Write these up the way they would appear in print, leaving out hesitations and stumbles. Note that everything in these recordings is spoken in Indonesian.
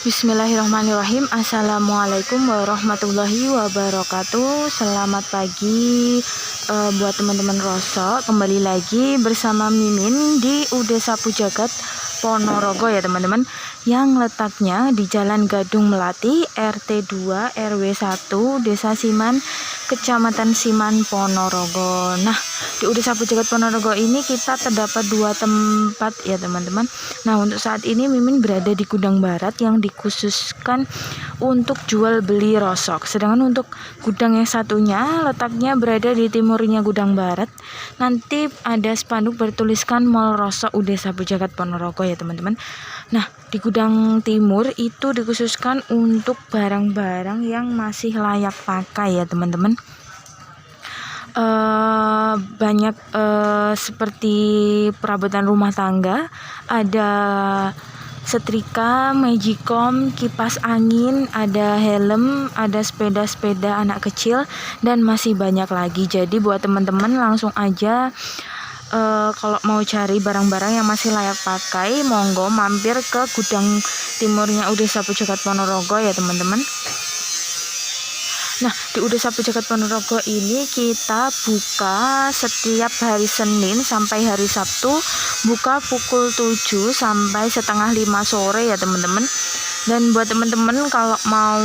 Bismillahirrahmanirrahim. Assalamualaikum warahmatullahi wabarakatuh. Selamat pagi buat teman-teman Rosok. Kembali lagi bersama Mimin di UD Sapu Jagat Ponorogo ya teman-teman, yang letaknya di Jalan Gadung Melati, RT 2 RW 1, Desa Siman, Kecamatan Siman, Ponorogo. Nah, di UD Sapu Jagat Ponorogo ini kita terdapat dua tempat ya teman-teman. Nah, untuk saat ini Mimin berada di Gudang Barat yang dikhususkan untuk jual beli rosok. Sedangkan untuk gudang yang satunya letaknya berada di timurnya Gudang Barat. Nanti ada spanduk bertuliskan Mall Rosok UD Sapu Jagat Ponorogo ya teman-teman. Nah, di gudang timur itu dikhususkan untuk barang-barang yang masih layak pakai ya teman-teman. Banyak seperti perabotan rumah tangga, ada setrika, magicom, kipas angin, ada helm, ada sepeda-sepeda anak kecil, dan masih banyak lagi. Jadi buat teman-teman langsung aja kalau mau cari barang-barang yang masih layak pakai, monggo mampir ke gudang timurnya UD Sapu Jagat Ponorogo ya teman-teman. Nah, di UD Sapu Jagat Ponorogo ini kita buka setiap hari Senin sampai hari Sabtu, buka pukul 7 sampai setengah 5 sore ya teman-teman. Dan buat teman-teman kalau mau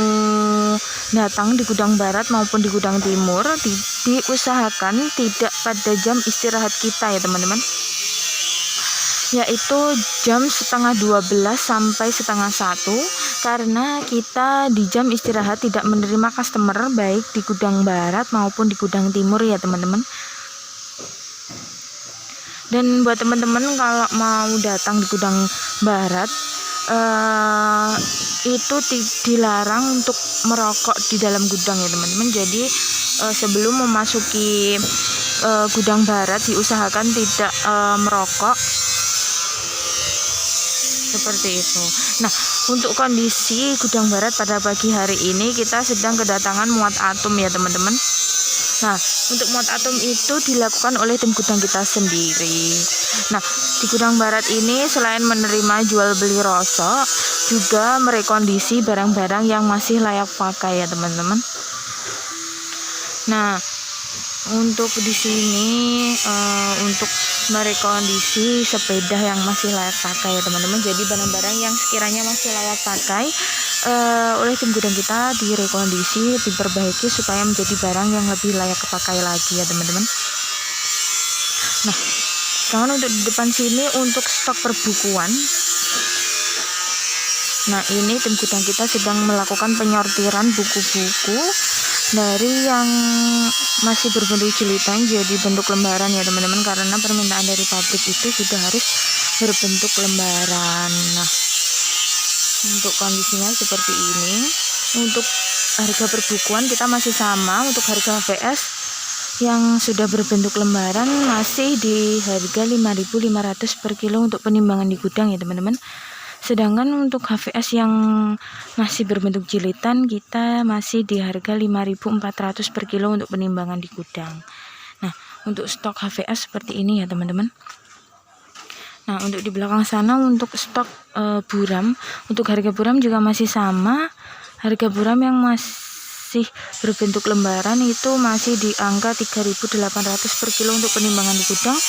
datang di gudang barat maupun di gudang timur, diusahakan tidak pada jam istirahat kita ya teman-teman, yaitu jam setengah 12 sampai setengah 1, karena kita di jam istirahat tidak menerima customer baik di gudang barat maupun di gudang timur ya teman-teman. Dan buat teman-teman kalau mau datang di gudang barat, itu dilarang untuk merokok di dalam gudang ya teman-teman. Jadi sebelum memasuki gudang barat diusahakan tidak merokok seperti itu. Nah, untuk kondisi gudang barat pada pagi hari ini kita sedang kedatangan muat atom ya teman-teman. Nah, untuk muat atom itu dilakukan oleh tim gudang kita sendiri. Nah, di gudang barat ini selain menerima jual beli rosok, juga merekondisi barang-barang yang masih layak pakai ya teman-teman. Nah, untuk di sini untuk merekondisi sepeda yang masih layak pakai ya teman-teman. Jadi barang-barang yang sekiranya masih layak pakai oleh tim gudang kita direkondisi, diperbaiki supaya menjadi barang yang lebih layak pakai lagi ya teman-teman. Nah, sekarang untuk di depan sini untuk stok perbukuan. Nah, ini tim gudang kita sedang melakukan penyortiran buku-buku dari yang masih berbentuk jilitan jadi bentuk lembaran ya teman-teman, karena permintaan dari pabrik itu sudah harus berbentuk lembaran. Nah, untuk kondisinya seperti ini. Untuk harga perbukuan kita masih sama. Untuk harga VS yang sudah berbentuk lembaran masih di harga 5.500 per kilo untuk penimbangan di gudang ya teman-teman. Sedangkan untuk HVS yang masih berbentuk jilitan kita masih di harga 5.400 per kilo untuk penimbangan di gudang. Nah, untuk stok HVS seperti ini ya teman-teman. Nah, untuk di belakang sana untuk stok buram, untuk harga buram juga masih sama. Harga buram yang masih berbentuk lembaran itu masih di angka 3.800 per kilo untuk penimbangan di gudang.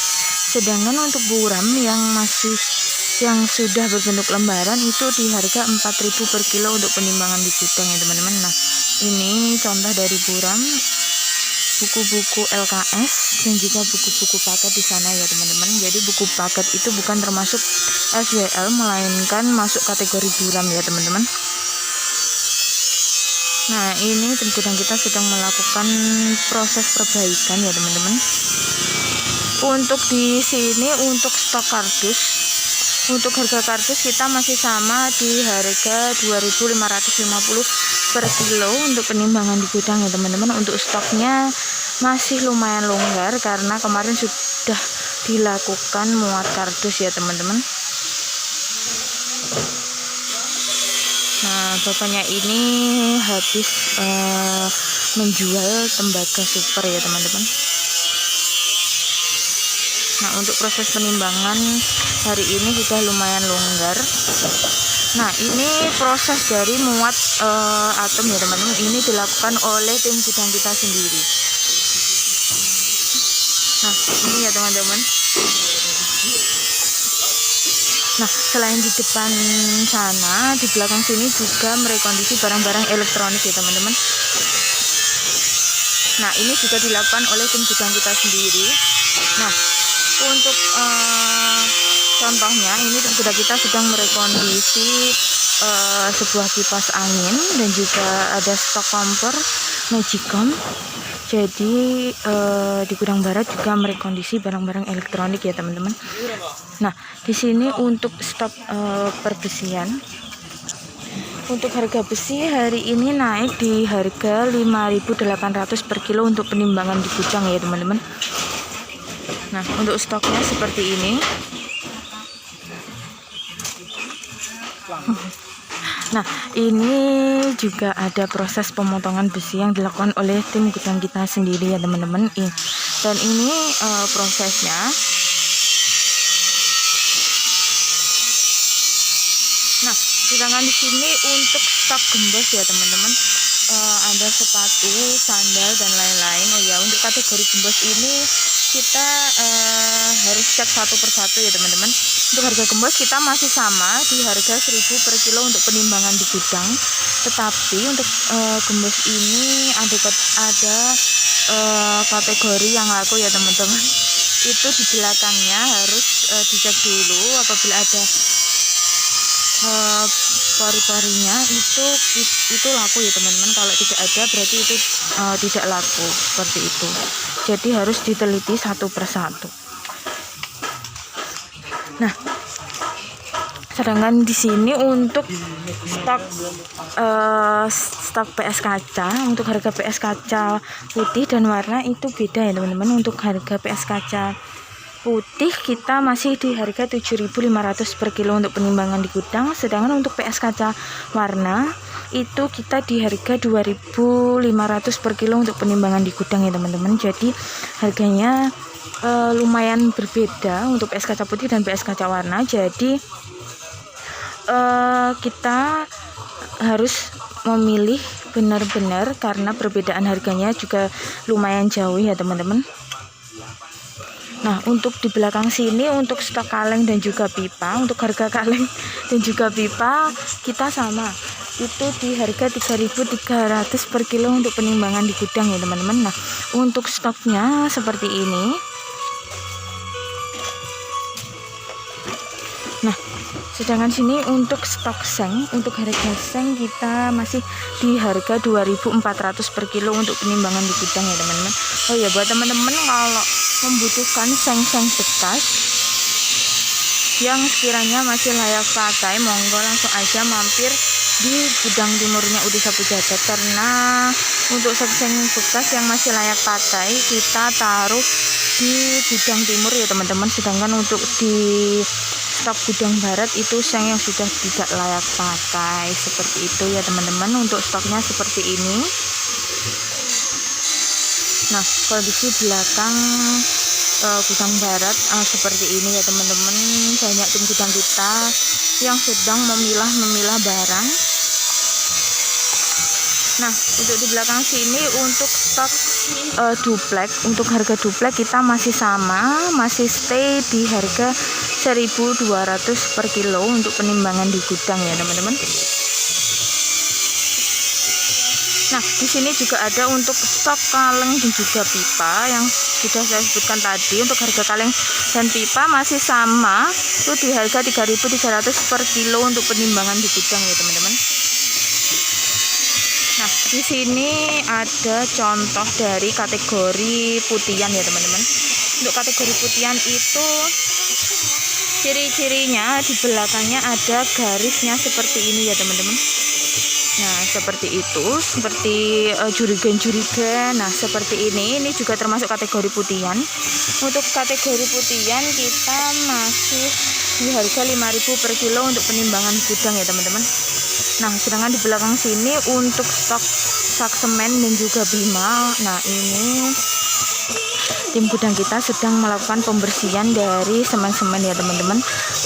Sedangkan untuk buram yang sudah berbentuk lembaran itu di harga 4.000 per kilo untuk penimbangan di gudang ya teman-teman. Nah, ini contoh dari buram, buku-buku LKS dan juga buku-buku paket di sana ya teman-teman. Jadi buku paket itu bukan termasuk SWL, melainkan masuk kategori buram ya teman-teman. Nah, ini tim gudang kita sedang melakukan proses perbaikan ya teman-teman. Untuk di sini untuk stok kardus, untuk harga kardus kita masih sama di harga 2.550 per kilo untuk penimbangan di gudang ya teman-teman. Untuk stoknya masih lumayan longgar karena kemarin sudah dilakukan muat kardus ya teman-teman. Nah, bapaknya ini habis menjual tembaga super ya teman-teman. Nah, untuk proses penimbangan hari ini sudah lumayan longgar. Nah, ini proses dari muat atom ya teman-teman. Ini dilakukan oleh tim gudang kita sendiri. Nah, ini ya teman-teman. Nah, selain di depan sana, di belakang sini juga merekondisi barang-barang elektronik ya teman-teman. Nah, ini juga dilakukan oleh tim gudang kita sendiri. Nah, untuk contohnya, ini tim gudang kita sedang merekondisi sebuah kipas angin dan juga ada stok kompor Magicom. Jadi di gudang barat juga merekondisi barang-barang elektronik ya teman-teman. Nah, di sini untuk stok perbesian. Untuk harga besi hari ini naik di harga 5.800 per kilo untuk penimbangan di gudang ya teman-teman. Nah, untuk stoknya seperti ini. Nah, ini juga ada proses pemotongan besi yang dilakukan oleh tim gudang kita sendiri ya teman-teman. Dan ini prosesnya. Nah, sedangkan di sini untuk stok gembos ya teman-teman, ada sepatu, sandal dan lain-lain. Oh ya, untuk kategori gembos ini kita harus cek satu persatu ya teman-teman. Untuk harga gembos kita masih sama di harga 1.000 per kilo untuk penimbangan di gudang. Tetapi untuk gembos ini ada kategori yang laku ya teman-teman. Itu di belakangnya harus dicek dulu apabila ada pori-porinya itu laku ya teman-teman. Kalau tidak ada berarti itu tidak laku, seperti itu. Jadi harus diteliti satu persatu. Nah, sedangkan di sini untuk stok PS kaca, untuk harga PS kaca putih dan warna itu beda ya teman-teman. Untuk harga PS kaca putih kita masih di harga 7.500 per kilo untuk penimbangan di gudang, sedangkan untuk PS kaca warna itu kita di harga 2.500 per kilo untuk penimbangan di gudang ya teman-teman. Jadi harganya lumayan berbeda untuk PS kaca putih dan PS kaca warna. Jadi kita harus memilih benar-benar karena perbedaan harganya juga lumayan jauh ya teman-teman. Nah, untuk di belakang sini untuk stok kaleng dan juga pipa, untuk harga kaleng dan juga pipa kita sama. Itu di harga 3.300 per kilo untuk penimbangan di gudang ya teman-teman. Nah, untuk stoknya seperti ini. Nah, sedangkan sini untuk stok seng, untuk harga seng kita masih di harga 2.400 per kilo untuk penimbangan di gudang ya teman-teman. Oh ya, buat teman-teman kalau membutuhkan seng-seng bekas yang sekiranya masih layak pakai, monggo langsung aja mampir di gudang timurnya UD Sapu Jagat, karena untuk seng bekas yang masih layak pakai kita taruh di gudang timur ya teman-teman. Sedangkan untuk di stok gudang barat itu seng yang sudah tidak layak pakai, seperti itu ya teman-teman. Untuk stoknya seperti ini. Nah, kondisi belakang gudang barat seperti ini ya teman-teman. Banyak tim gudang kita yang sedang memilah barang. Nah, untuk di belakang sini untuk stok duplek, untuk harga duplek kita masih sama, masih stay di harga 1.200 per kilo untuk penimbangan di gudang ya teman-teman. Nah, di sini juga ada untuk stok kaleng dan juga pipa yang sudah saya sebutkan tadi. Untuk harga kaleng dan pipa masih sama, itu di harga 3.300 per kilo untuk penimbangan di gudang ya teman-teman. Nah, di sini ada contoh dari kategori putihan ya teman-teman. Untuk kategori putihan itu ciri-cirinya di belakangnya ada garisnya seperti ini ya teman-teman. Nah, seperti itu, seperti jurigan-jurigan. Nah, seperti ini juga termasuk kategori putihan. Untuk kategori putihan kita masih di harga 5.000 per kilo untuk penimbangan gudang ya teman-teman. Nah, sedangkan di belakang sini untuk stok sak semen dan juga bima. Nah, ini tim gudang kita sedang melakukan pembersihan dari semen-semen ya teman-teman.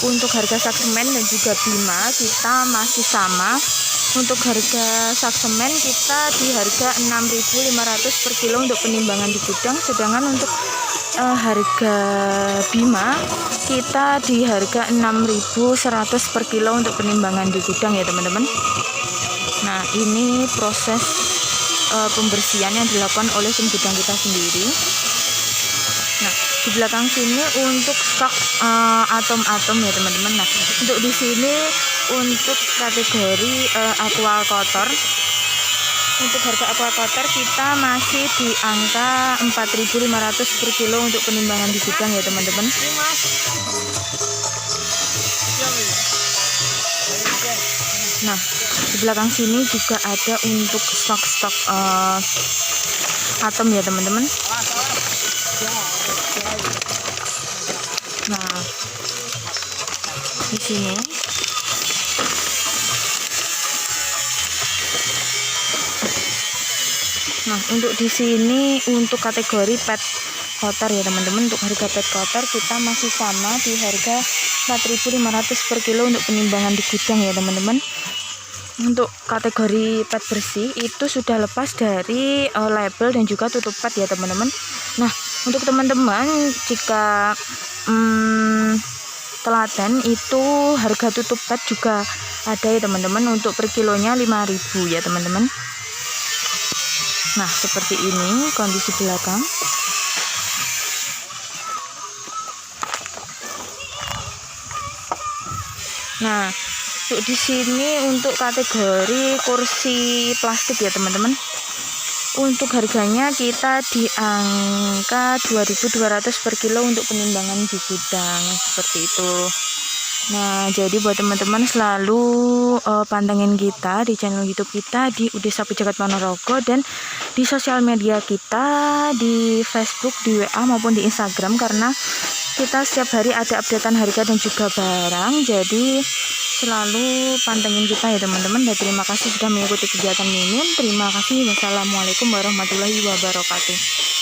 Untuk harga sak semen dan juga Bima kita masih sama. Untuk harga sak semen kita di harga 6.500 per kilo untuk penimbangan di gudang, sedangkan untuk harga Bima kita di harga 6.100 per kilo untuk penimbangan di gudang ya teman-teman. Nah, ini proses pembersihan yang dilakukan oleh tim gudang kita sendiri. Nah, di belakang sini untuk stok atom-atom ya teman-teman. Nah, untuk di sini untuk kategori aqua kotor, untuk harga aqua kotor kita masih di angka 4.500 per kilo untuk penimbangan di gudang ya teman-teman. Nah, di belakang sini juga ada untuk stok-stok atom ya teman-teman. Nah, di sini untuk di sini untuk kategori pet kotor ya teman-teman. Untuk harga pet kotor kita masih sama di harga 4.500 per kilo untuk penimbangan di gudang ya teman-teman. Untuk kategori pet bersih itu sudah lepas dari label dan juga tutup pet ya teman-teman. Nah, untuk teman-teman jika telaten itu harga tutup pet juga ada ya teman-teman, untuk per kilonya 5.000 ya teman-teman. Nah, seperti ini kondisi belakang. Nah, untuk di sini untuk kategori kursi plastik ya teman-teman. Untuk harganya kita di angka 2.200 per kilo untuk penimbangan di gudang seperti itu. Nah, jadi buat teman-teman selalu pantengin kita di channel YouTube kita di UD Sapi Jagat Ponorogo, dan di sosial media kita di Facebook, di WA maupun di Instagram, karena kita setiap hari ada updatean harga dan juga barang. Jadi selalu pantengin kita ya teman-teman. Dan terima kasih sudah mengikuti kegiatan Mimin. Terima kasih. Wassalamualaikum warahmatullahi wabarakatuh.